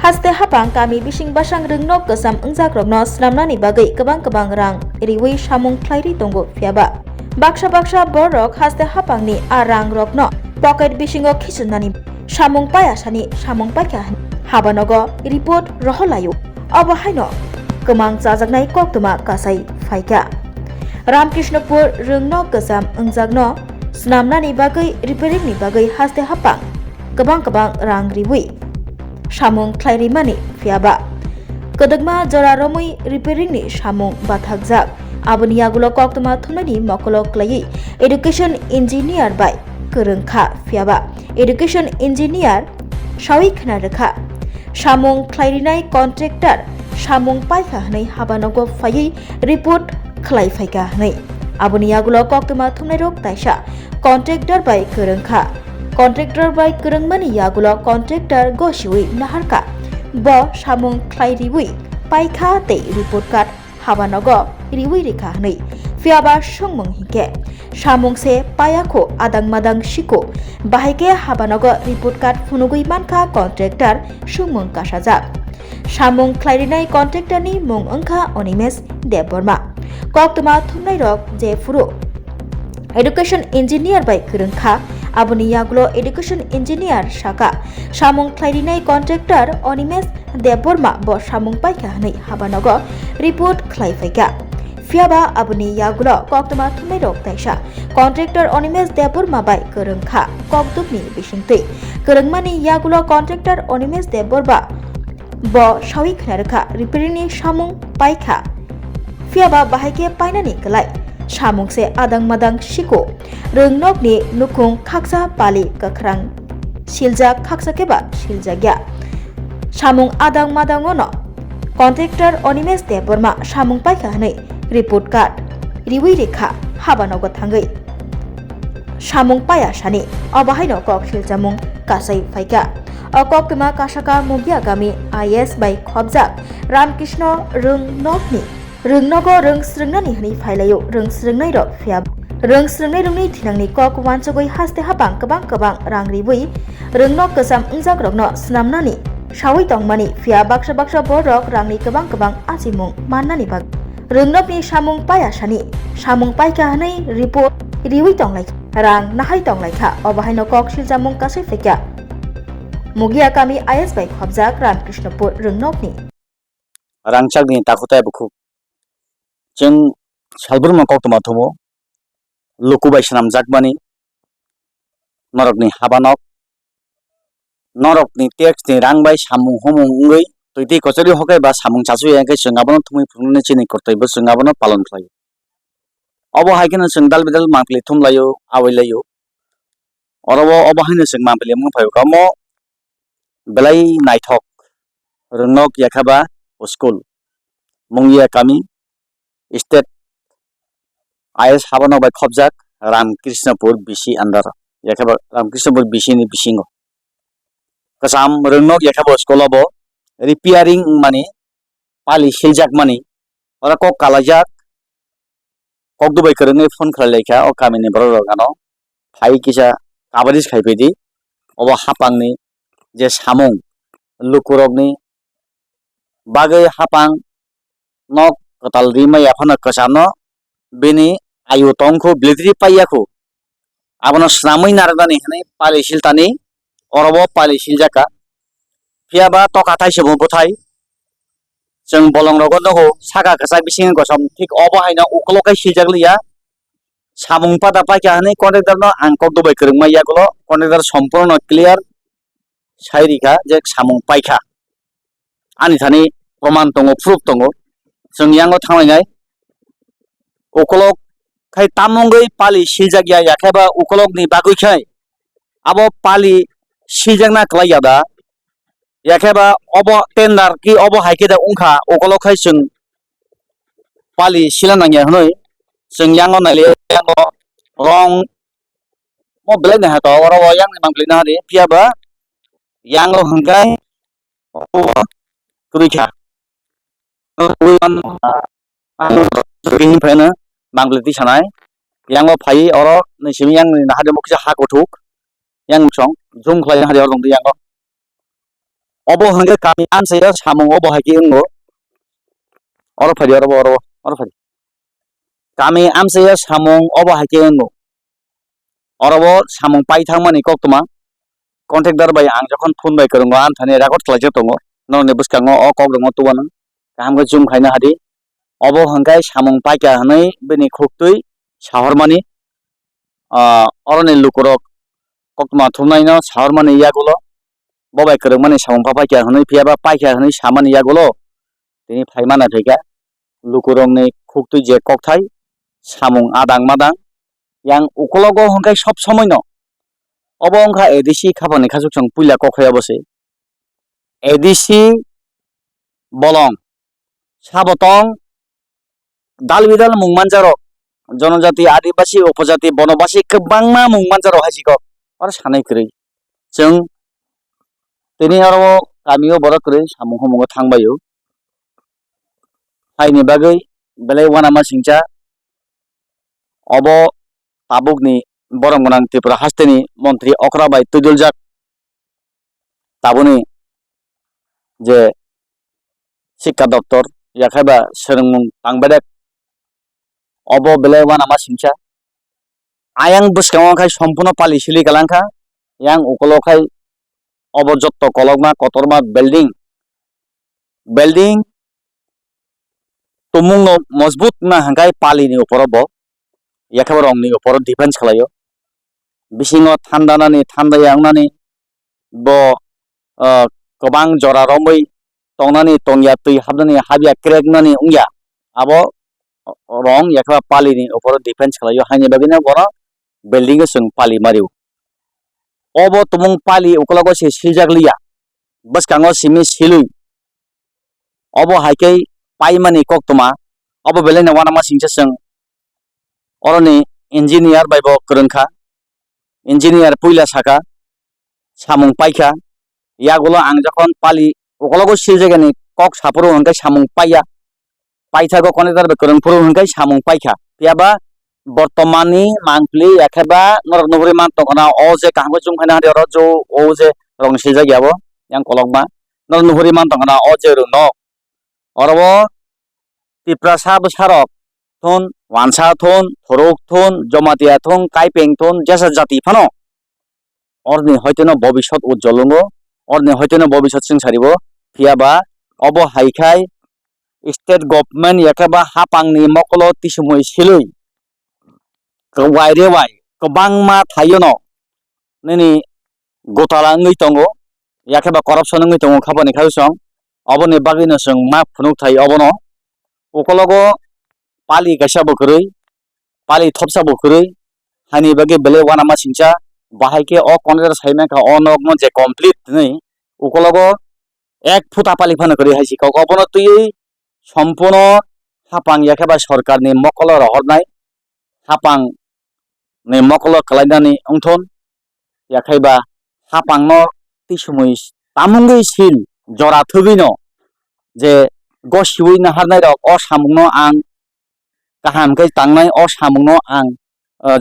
Haste hapang kami bising basang rengnok kesam engjak rokno snamnani bagai kebang rang riwi samung klairi tonggo fiaba. Baksa borok haste hapangni arang rokno pocket bisingo khichnani samung payasani samung paikha habanogo report roholayo abahaino kemang jajaknai koktuma kasai faika. Ramkrishnapur rengnok kesam engjakno snamnani bagai repairing ni bagai haste hapang kebang rang riwi samung klairi fiaba. Kedegma jora romui repairing ni samung bathagjak aboni yagulo koktuma thumnani mokolo klai education engineer by kerengkha fiaba. Education engineer sawi khna rekha samung klairinai contractor samung paikha hnai habanogo phai report khlai phaika hnai aboni yagulo koktuma thumnai rok taisa contractor by kerengkha contractor by kerengmani yagulo contractor gosiwi naharka bo samung klai riwi paikha te report card habanogo riwi rekha hnai fiaba songmung hike samung se payako adang madang siko bahike habanogo report card phunugui manka contractor songmung kasajak samung klairinai contractor ni mung angkha Onimes Deborma koktuma thumnai rok je furu education engineer by kerengkha aboni yagulo education engineer shaka samung klairinai contractor Onimes Deborma bo samung paikha hnai habanogo report khlai phaika fiaba aboni yagulo koktuma thumnai rok taisa contractor Onimes Deborma by kerengkha kokdukni bisingtui kerengmani yagulo contractor Onimes Deborba bo sawi khnarekha repairing ni samung paikha fiaba bahike painani kelai samung se adang madang siko rengnok ni nukung khaksa pali kakrang silja khaksa keba siljagya samung adang madang ono contractor Onimes Deborma samung paikha hnai report card riwi rekha habanogo thangai samung paya sani abahaino kok siljamung kasai phaika okoktuma kasaka mugia gami IS by khobjak Ramkrishna rungnogo rungsrungnani hani phailayo rungsrungnai ro fiab rungsrungnai rungni thinangni kok wanchogoi haste hapang kabang rang riwi rungnok kesam ungjak rokno snamnani sawi tongmani fia baksa borok rangni kabang asimung mannani bag rungnokni samung paya sani samung paika hanai report riwi tonglai rang nahai tonglai kha obahaino kok siljamung kasai fekya mugia kami IS by khobjak Ramkrishnapur rungnokni rangchakni takutai bukhu jeng salburma koktuma thomo lukubai sanamjak bani norokni habanok norokni tax ni rangbai samung homung ungoi toiti kochari hokai ba samung chasu yankai sengabano thumui phungne chini kortai bo sengabano palon khlayo obo haikena sengdal bidal mangpli thumlayo awailayo orobo obo haine seng mangpli mung phayo kamo belai naithok rungnok yakhaba school mungya kami state IS habano by khobjak Ramkrishnapur BC under yakhaba Ramkrishnapur BC ni bisingo kasam rungnok yakhaba school abo repairing mani pali siljak mani ora kok kalajak kok dubai kerenge phone khlailekha o kamini borok gano phai kisa kabadis khaipedi obo hapangni je samung lukurokni bagai hapang nok kotal rima yaphana kasano bini ayu tongkho blitri paiyakho abono snamui naradani hne pali siltani orobo pali siljaka fiaba tokatai sebo bothai jeng bolong rogo nogo saka kasa bising kosom thik obo haina uklokai siljakliya samung pada paikha hne contractor no angkok dubai kerengma yagulo contractor sampurno clear sairika je samung paikha ani thani proman tongo proof tongo jeng yango thangai ukolok khai tamongoi pali siljagya yakhaba ukolok ni bagui khai abo pali siljakna klaiyada yakhaba obo tender ki obo haikeda ungkha ukolok khai jeng pali silanangya hnoi jeng yango naile yango rong mo belai na to oro yang ni mangpli na ri piaba yango hangkai kurikha ini pena mangleti sanai yango phai oro nisimi yang ni hade mokisa ha kothuk yang chong jung khlai hade oro dong yango Obo hangga kami amsaya samung obo haki ungo. Oro phadi oro phadi. Kami amsaya samung obo haki ungo. Oro samung pai thangmani koktuma. Kontraktor bai ang jokon phone bai korungo an thani record khlaijak tongo. Noni buskango o kok dongo tuwana. Kaham ga zoom khaina hadi. Obo hanggai samung pai ka hanai bini khoktui shahormani. Oroni lukurok koktuma thumnai no shahormani yagulo. Bobai korungmani samung pai ka hanai phiaba pai ka hanai samani yagulo. Tini phaimana thika lukurongni khoktui je kokthai samung adang madang yang ukologo hanggai sob সময় no. Obo ongkha edisi khapani khasuk sang puila kokhaya bose. Edisi bolong sabotong dalbidal mungmanjaro जनजाति आदिबासी उपजाति बनबासी गोबांमा मुंमानजारो हाजिको आरो सानै ख्रै जों दिनै आरो गामियाव बरख्रै सामुं हमो थांबायो हायनि बागै बेले वानामा सिंचा अब ताबुकनि बरमगोनां त्रिपुरा हास्टेनि मन्त्रि अक्राबाई तुदुलजाक ताबुनि जे शिक्षा दप्तर याखाबा सोलोंमुं थांबाय अब बेले वानामा सिंचा आयां बुसकांखाय सम्पूर्ण पालि सिलि गालांखा yang ukolokai अब जत्तो कलगमा कतरमा बिल्डिं तुमुंग मजबूत ना हंगाय पाली नि ऊपर बो याखाबर रंगनि ऊपर डिफेंस खालायो बिसिङो थान्दानानि थान्दायांनानि बो गोबां जरा रमै तंनानि तंया तै हाबनानि हाबिया क्रेकनानि उंया आबो रं याखा पाली नि ऊपर डिफेंस खालायो हानि बागिना बरा बिल्डिंग जों पाली मारियो अब तुमुंग पाली ukologo se siljagलिया बसकांगो सिमि सिलुई अब हाइकै पाइमानि कोक्तमा अब बेलेना वानामा सिंचासं अरनि इंजिनियर बाइबो गोरोंखा इंजिनियर पुइला साका सामुं पाइखा यागुलो आं जखन पाली ukologo सिलजागानि कक सापुरो हंगाय सामुं पाइया पाइथागो कनेक्टर बे गोरोंफोरो हंगाय सामुं पाइखा पियाबा बर्तमाननि मांगलि याखेबा नरनगुरि मानतकना ओ जे कांगो जुमखाना हरि जो ओ जे रंसि जागियाबो yang kologma नरनगुरि मानतकना ओ जे रुनो अरबो तिप्रा साब सारक थुन वानसा थुन थरक थुन जमातिया थुन काइपें थुन जैसा जाति फानो अरनि हयतोनो भबिष्यत उज्जवलंगो अरनि हयतोनो भबिष्यत सिंसारिबो फियाबा अबो हाइखाय स्टेट गभर्नमेंट याखेबा हापांनि मकलो तिसुमै सिलुई वायरे वाय गोबांमा थायो न नैनि गताला ngै दंगो याखेबा करपसन ngै दंगो खाबानि खायसं अबनि बागिनो जों मा फुनुक थायो अबनो ukologo pali gaisa bokhरै pali thopsa bokhरै हानि बागे बेले वानामा सिंचा बाहायके अ कनेक्टर साइमेखा अ नगनो जे कमप्लीट नै ukologo एक फुटा पाली फानो करै हाइसि कक अबनो तुयै सम्पूर्ण हापां याखेबा सरकारनि मकल रहरनाय हापां ने मकल खालायनानै अंथन याखायबा हापांनो तिसुमै तामुंगै सिल जरा थोगैनो जे गसिबै नाहारनाय रक अ सामुंनो आं गाहामकै तांनाय अ सामुंनो आं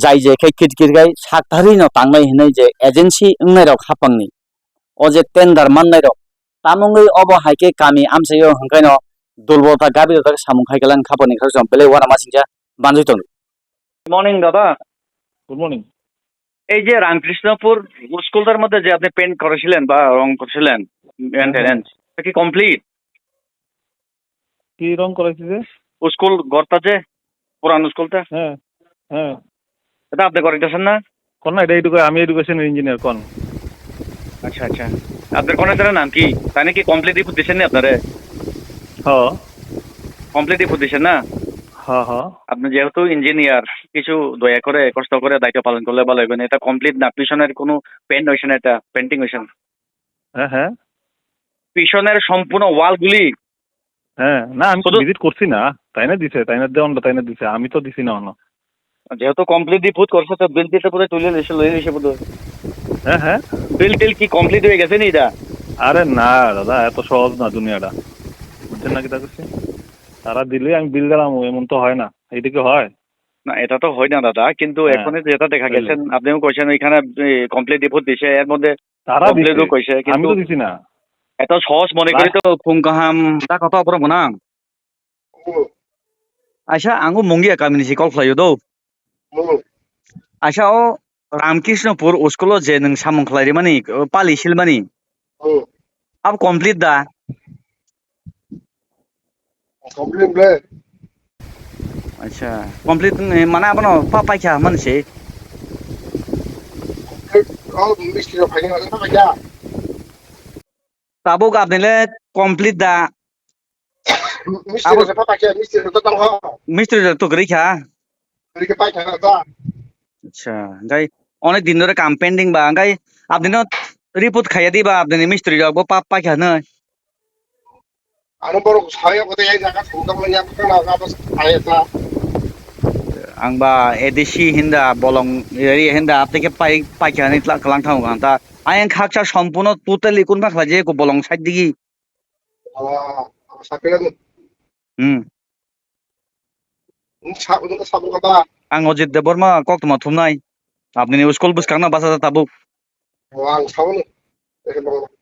जाय जेखाय किटकिरगाय साकथारिनो तांनाय हिनै जे एजेन्सि ओंनाय रक हापांनि अ जे टेन्डार माननाय रक तामुंगै अब हाइके कामी आमसायो हंखायनो दुलबता गाबिरता सामुं खायगलान खापानि खरजम बेले वानामा सिंचा बानजैतन মর্নিং দাদা গুড মর্নিং। এই যে রামকৃষ্ণপুর স্কুলটার মধ্যে যে আপনি পেন্ট করেছিলেন বা রং করেছিলেন মেইনটেনেন্স এটা কি কমপ্লিট? কি রং করাইছি যে? স্কুল ঘরটা যে পুরানো স্কুলটা হ্যাঁ হ্যাঁ এটা আপনি করাইতেছেন না? কোন না, এটা আমি এডুকেশন ইঞ্জিনিয়ার কোন। আচ্ছা আচ্ছা, আপনার কনেক্টরের নাম কি? তাই নাকি কমপ্লিট রিপোর্ট দিচ্ছেন না আপনারে? হ্যাঁ কমপ্লিট রিপোর্ট দিচ্ছেন না? হ্যাঁ হ্যাঁ। আপনি যেহেতু ইঞ্জিনিয়ার কিছু দয়া করে কষ্ট করে দায়িত্ব পালন করলে ভালো হবে। এটা কমপ্লিট না, পিছনের কোনো পেন্ট হয়েছে না, এটা পেন্টিং হয়েছে না। হ্যাঁ হ্যাঁ পিছনের সম্পূর্ণ ওয়ালগুলি হ্যাঁ। না আমি শুধু ভিজিট করছি না, তাই না দিছে, তাই না দেওয়ান তাই না দিছে, আমি তো দিছি না অন্য। যেহেতু কমপ্লিট রিপোর্ট করছে তো বিল টিলটা পুরো তুলে এসে লয়ে এসে বোধ হ্যাঁ হ্যাঁ। বিল টিল কি কমপ্লিট হয়ে গেছে নি এটা? আরে না দাদা, এত সহজ না দুনিয়াটা, বুঝছেন না কি তা করছি। তারা দিলে আমি বিল দিলাম, এমন তো হয় না। এইদিকে হয় না, এটা তো হয় না দাদা, কিন্তু হ্যাঁ, এখন যেটা দেখা গেছেন আপনিও কইছেন ওইখানে কমপ্লিট রিপোর্ট দিছে, এর মধ্যে তারা দিছে, কমপ্লিটও কইছে, আমি কিন্তু তো দিছি না। এত সহজ মনে করি তো ফুং কাহাম তা কথা পড়বো না আচ্ছা আঙ্গু মঙ্গিয়া কামিনিসি কল খাইयो দো আচ্ছা ও রামকৃষ্ণপুর স্কুল যে নং সামং খাইরি মানি পালি সিলমানি আব কমপ্লিট দা Komplain boleh. আচ্ছা কমপ্লিট মানে আপনো পাইছা মানসি Oh, mesti dah panggil apa aja. তাবুক আপনিলে কমপ্লিট দা Mesti dah apa aja, mesti dah tahu ha. মিস্ত্রি তো গরিখা Beri ke pakai apa? আচ্ছা গাই অনেক দিন ধরে কাম পেন্ডিং বা গাই আপনি রিপোর্ট খাইয়া দিবা আপনি মিস্ত্রি যাবো পাইছা না Anu baru saya kata yang jaga suka banyak kan apa saya ta. आंबा एदिसि हिंदा बलं एरि हिंदा आपके पाइका नि कलां थाउ गांता आयन खाकसा सम्पूर्ण टोटली कोन बाखला जे को बलं साइड दिगी Sapiran sabu kata. आं अजित देबरमा कक्तमा थुमनाय आपनि स्कुल बुसखांना बासा ताबुक Wang sabu ni.